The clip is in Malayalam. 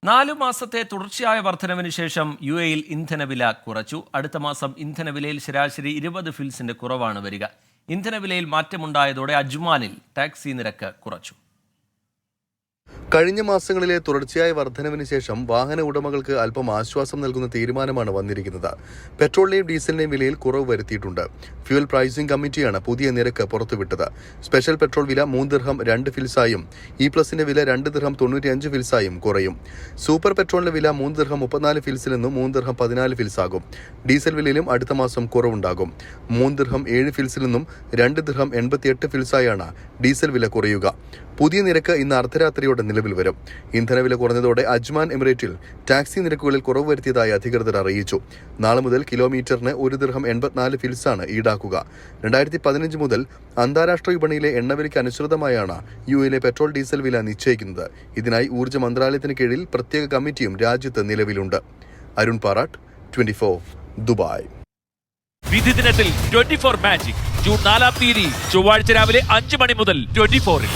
4 മാസത്തെ തുടർച്ചയായ വർധനവിന് ശേഷം UAE-യിൽ ഇന്ധനവില കുറച്ചു. അടുത്ത മാസം ഇന്ധനവിലയിൽ ശരാശരി 20 ഫിൽസിന്റെ കുറവാണ് വരിക. ഇന്ധനവിലയിൽ മാറ്റമുണ്ടായതോടെ അജ്മാനിൽ ടാക്സി നിരക്ക് കുറച്ചു. കഴിഞ്ഞ മാസങ്ങളിലെ തുടർച്ചയായ വർധനവിന് ശേഷം വാഹന ഉടമകൾക്ക് അല്പം ആശ്വാസം നൽകുന്ന തീരുമാനമാണ് വന്നിരിക്കുന്നത്. പെട്രോളിന്റെയും ഡീസലിന്റെയും വിലയിൽ കുറവ് വരുത്തിയിട്ടുണ്ട്. ഫ്യൂൽ പ്രൈസിംഗ് കമ്മിറ്റിയാണ് പുതിയ നിരക്ക് പുറത്തുവിട്ടത്. സ്പെഷ്യൽ പെട്രോൾ വില 3 ദിർഹം 2 ഫിൽസായും E+ന്റെ വില 2 ദിർഹം 95 ഫിൽസായും കുറയും. സൂപ്പർ പെട്രോളിന്റെ വില 3 ദിർഹം 34 ഫിൽസിൽ നിന്നും 3 ദിർഹം 14 ഫിൽസാകും. ഡീസൽ വിലയിലും അടുത്ത മാസം കുറവുണ്ടാകും. 3 ദിർഹം 7 ഫിൽസിൽ നിന്നും 2 ദിർഹം 88 ഫിൽസായാണ് ഡീസൽ വില കുറയുക. പുതിയ നിരക്ക് ഇന്ന് അർദ്ധരാത്രിയോടെ നിലവിൽ വരും. ഇന്ധനവില കുറഞ്ഞതോടെ അജ്മാൻ എമിറേറ്റിൽ ടാക്സി നിരക്കുകളിൽ കുറവ് വരുത്തിയതായി അധികൃതർ അറിയിച്ചു. നാളെ മുതൽ കിലോമീറ്ററിന് 1 ദിർഹം 84 ഫിൽസാണ് ഈടാക്കുക. 2015 മുതൽ അന്താരാഷ്ട്ര വിപണിയിലെ എണ്ണവിലയ്ക്ക് അനുസൃതമായാണ് UAE-യിലെ പെട്രോൾ ഡീസൽ വില നിശ്ചയിക്കുന്നത്. ഇതിനായി ഊർജ്ജ മന്ത്രാലയത്തിന് കീഴിൽ പ്രത്യേക കമ്മിറ്റിയും രാജ്യത്ത് നിലവിലുണ്ട്. അരുൺ പാറാട്ട്, 24, ദുബായ്. വിധി ദിനത്തിൽ 24 മാജിക് ജൂൺ 4 ചൊവ്വാഴ്ച രാവിലെ 5 മണി മുതൽ 24-ൽ.